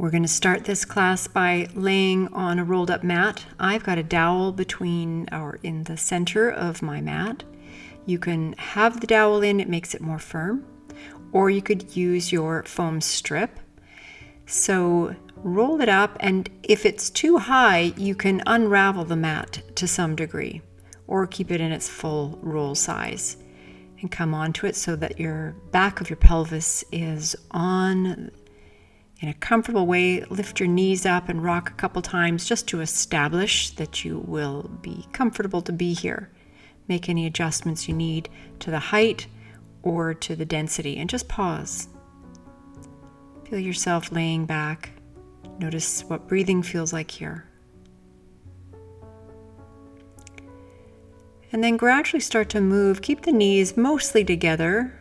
We're going to start this class by laying on a rolled up mat. I've got a dowel in the center of my mat. You can have the dowel in, it makes it more firm, or you could use your foam strip. So roll it up, and if it's too high, you can unravel the mat to some degree, or keep it in its full roll size and come onto it so that your back of your pelvis is on in a comfortable way. Lift your knees up and rock a couple times just to establish that you will be comfortable to be here. Make any adjustments you need to the height or to the density, and just pause. Feel yourself laying back. Notice what breathing feels like here. And then gradually start to move. Keep the knees mostly together,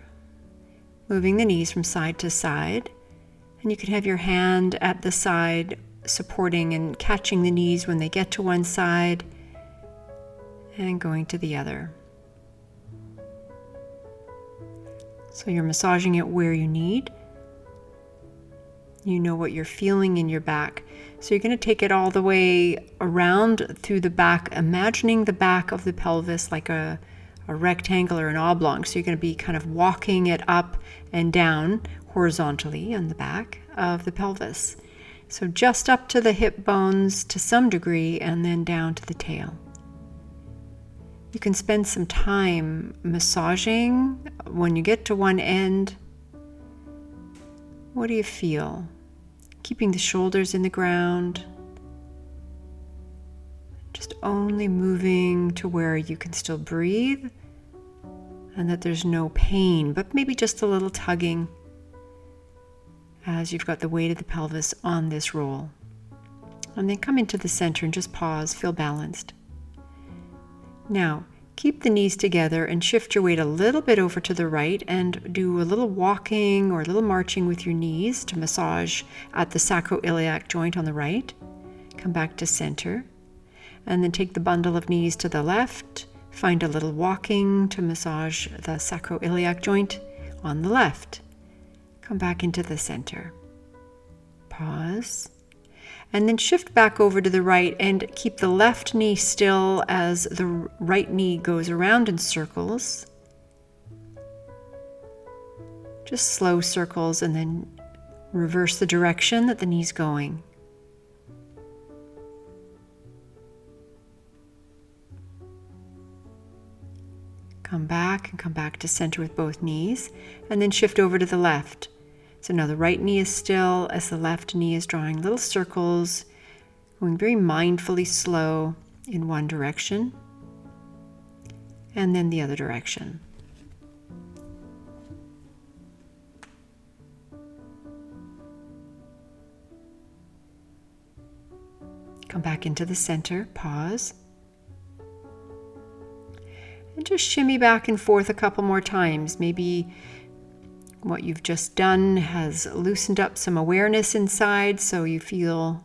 moving the knees from side to side. And you can have your hand at the side supporting and catching the knees when they get to one side and going to the other. So you're massaging it where you need. You know what you're feeling in your back. So you're going to take it all the way around through the back, imagining the back of the pelvis like a rectangle or an oblong. So you're going to be kind of walking it up and down horizontally on the back of the pelvis. So just up to the hip bones to some degree, and then down to the tail. You can spend some time massaging. When you get to one end, what do you feel? Keeping the shoulders in the ground. Just only moving to where you can still breathe and that there's no pain, but maybe just a little tugging as you've got the weight of the pelvis on this roll. And then come into the center and just pause, feel balanced. Now, keep the knees together and shift your weight a little bit over to the right and do a little walking or a little marching with your knees to massage at the sacroiliac joint on the right. Come back to center. And then take the bundle of knees to the left. Find a little walking to massage the sacroiliac joint on the left. Come back into the center. Pause. And then shift back over to the right and keep the left knee still as the right knee goes around in circles. Just slow circles, and then reverse the direction that the knee's going. Come back to center with both knees, and then shift over to the left. So now the right knee is still as the left knee is drawing little circles, going very mindfully slow in one direction, and then the other direction. Come back into the center, pause. And just shimmy back and forth a couple more times. Maybe what you've just done has loosened up some awareness inside, so you feel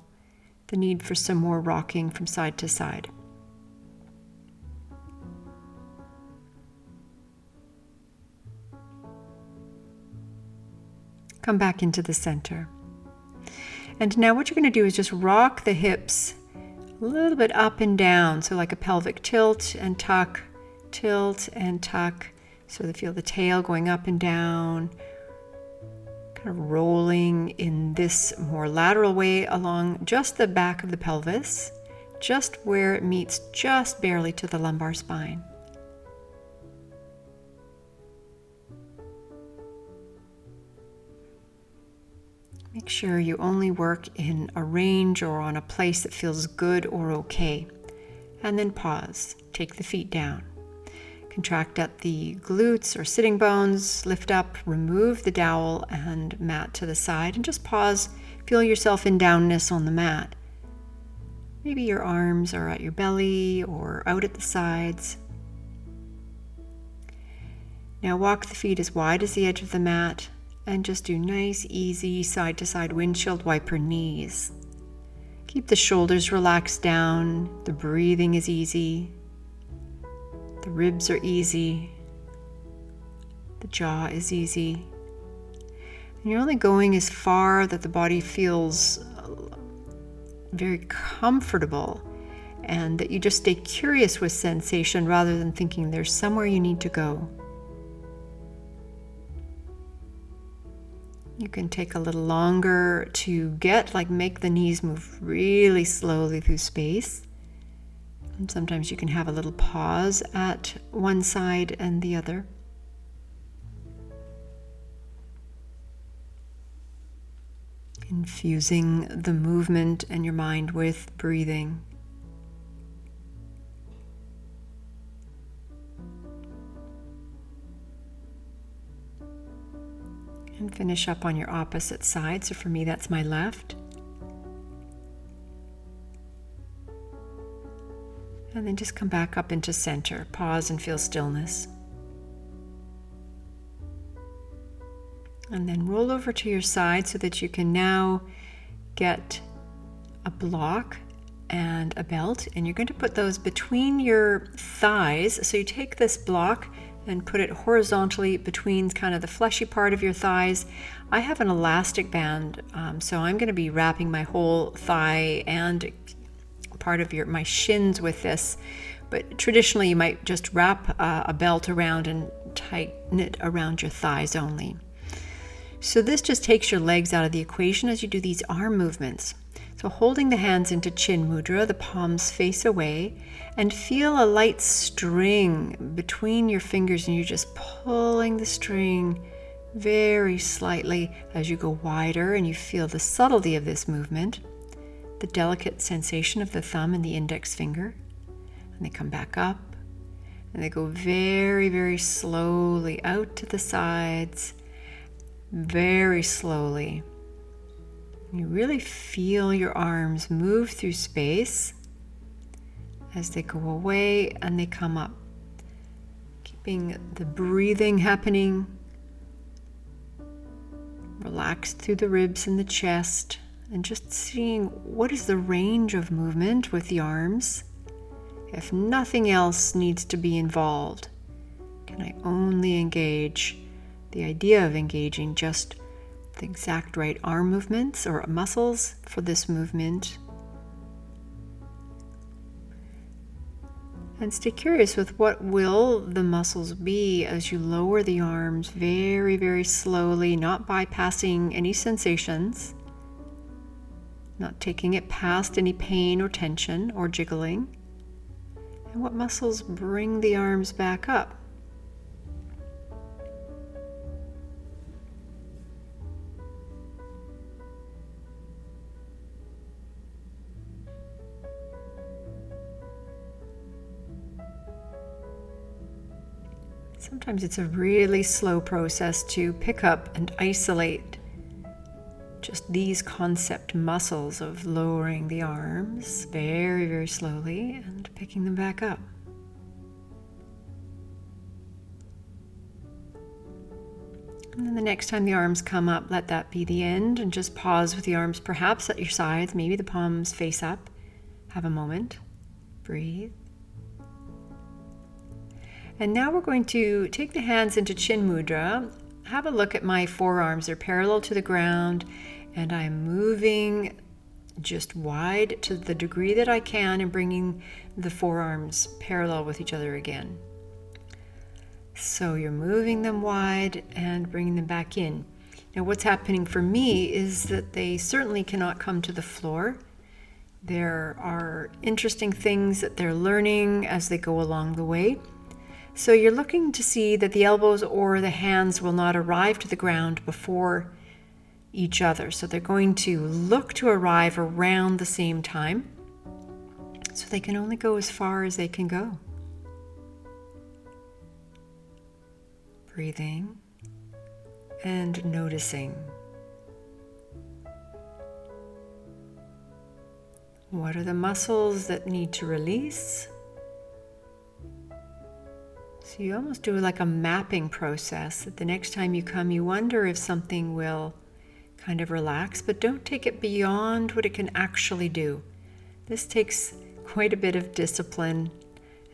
the need for some more rocking from side to side. Come back into the center. And now what you're going to do is just rock the hips a little bit up and down, so like a pelvic tilt and tuck, so that feel the tail going up and down, kind of rolling in this more lateral way along just the back of the pelvis, just where it meets just barely to the lumbar spine. Make sure you only work in a range or on a place that feels good or okay. And then pause. Take the feet down. Contract at the glutes or sitting bones. Lift up, remove the dowel and mat to the side, and just pause. Feel yourself in downness on the mat. Maybe your arms are at your belly or out at the sides. Now walk the feet as wide as the edge of the mat, and just do nice, easy, side-to-side windshield wiper knees. Keep the shoulders relaxed down. The breathing is easy. The ribs are easy. The jaw is easy. And you're only going as far that the body feels very comfortable, and that you just stay curious with sensation rather than thinking there's somewhere you need to go. You can take a little longer to make the knees move really slowly through space. And sometimes you can have a little pause at one side and the other. Infusing the movement and your mind with breathing. And finish up on your opposite side. So for me, that's my left. And then just come back up into center. Pause and feel stillness. And then roll over to your side so that you can now get a block and a belt. And you're going to put those between your thighs. So you take this block and put it horizontally between kind of the fleshy part of your thighs. I have an elastic band, so I'm going to be wrapping my whole thigh and part of my shins with this. But traditionally, you might just wrap a belt around and tighten it around your thighs only. So this just takes your legs out of the equation as you do these arm movements. So holding the hands into Chin Mudra, the palms face away, and feel a light string between your fingers, and you're just pulling the string very slightly as you go wider, and you feel the subtlety of this movement, the delicate sensation of the thumb and the index finger. And they come back up, and they go very, very slowly out to the sides, very slowly. You really feel your arms move through space as they go away and they come up. Keeping the breathing happening. Relax through the ribs and the chest, and just seeing what is the range of movement with the arms. If nothing else needs to be involved, can I only engage the idea of engaging just the exact right arm movements or muscles for this movement. And stay curious with what will the muscles be as you lower the arms very, very slowly, not bypassing any sensations, not taking it past any pain or tension or jiggling. And what muscles bring the arms back up? Sometimes it's a really slow process to pick up and isolate just these concept muscles of lowering the arms very, very slowly and picking them back up. And then the next time the arms come up, let that be the end, and just pause with the arms perhaps at your sides, maybe the palms face up. Have a moment. Breathe. And now we're going to take the hands into Chin Mudra. Have a look at my forearms. They're parallel to the ground, and I'm moving just wide to the degree that I can and bringing the forearms parallel with each other again. So you're moving them wide and bringing them back in. Now what's happening for me is that they certainly cannot come to the floor. There are interesting things that they're learning as they go along the way. So you're looking to see that the elbows or the hands will not arrive to the ground before each other. So they're going to look to arrive around the same time. So they can only go as far as they can go. Breathing and noticing. What are the muscles that need to release? So you almost do like a mapping process, that the next time you come, you wonder if something will kind of relax, but don't take it beyond what it can actually do. This takes quite a bit of discipline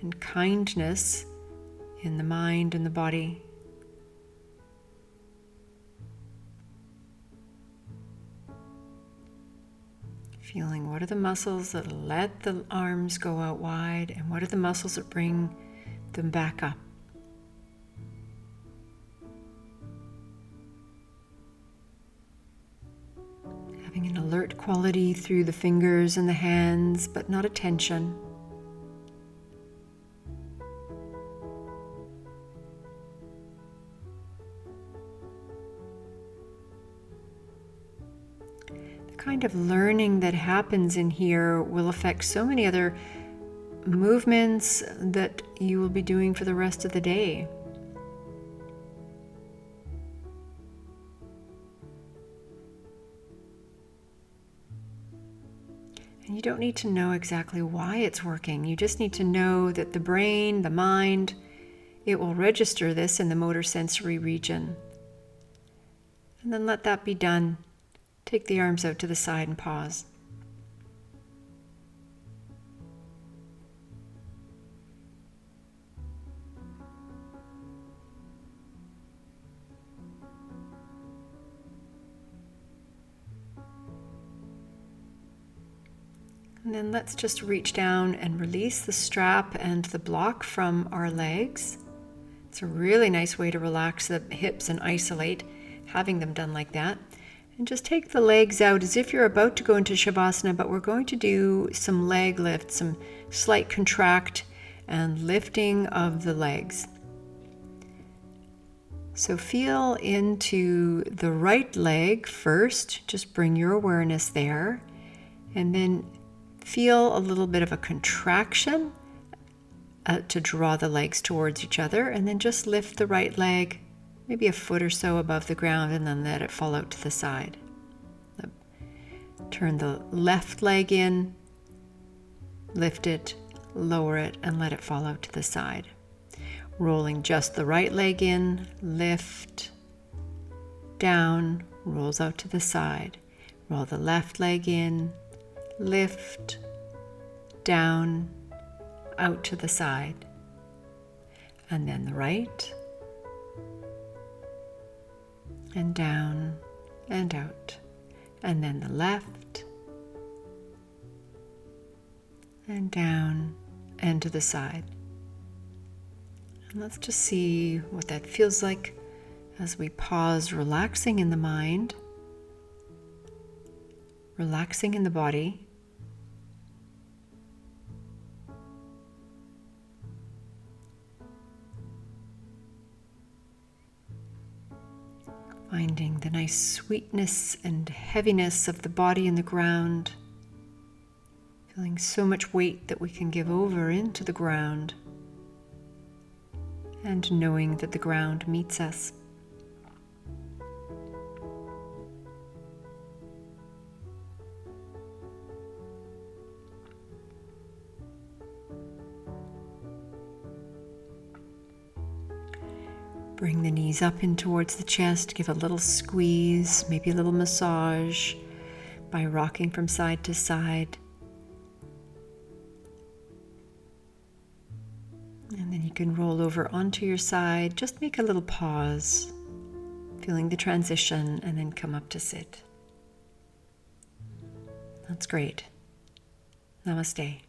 and kindness in the mind and the body. Feeling what are the muscles that let the arms go out wide, and what are the muscles that bring them back up. Having an alert quality through the fingers and the hands, but not a tension. The kind of learning that happens in here will affect so many other movements that you will be doing for the rest of the day. And you don't need to know exactly why it's working. You just need to know that the brain, the mind, it will register this in the motor sensory region. And then let that be done. Take the arms out to the side and pause. And then let's just reach down and release the strap and the block from our legs. It's a really nice way to relax the hips and isolate, having them done like that. And just take the legs out as if you're about to go into Shavasana, but we're going to do some leg lift, some slight contract and lifting of the legs. So feel into the right leg first, just bring your awareness there, and then feel a little bit of a contraction to draw the legs towards each other, and then just lift the right leg maybe a foot or so above the ground, and then let it fall out to the side. Turn the left leg in, lift it, lower it, and let it fall out to the side. Rolling just the right leg in, lift, down, rolls out to the side. Roll the left leg in, lift, down, out to the side. And then the right, and down, and out. And then the left, and down, and to the side. And let's just see what that feels like as we pause, relaxing in the mind, relaxing in the body. Finding the nice sweetness and heaviness of the body and the ground. Feeling so much weight that we can give over into the ground. And knowing that the ground meets us. Bring the knees up in towards the chest, give a little squeeze, maybe a little massage by rocking from side to side. And then you can roll over onto your side, just make a little pause, feeling the transition, and then come up to sit. That's great. Namaste.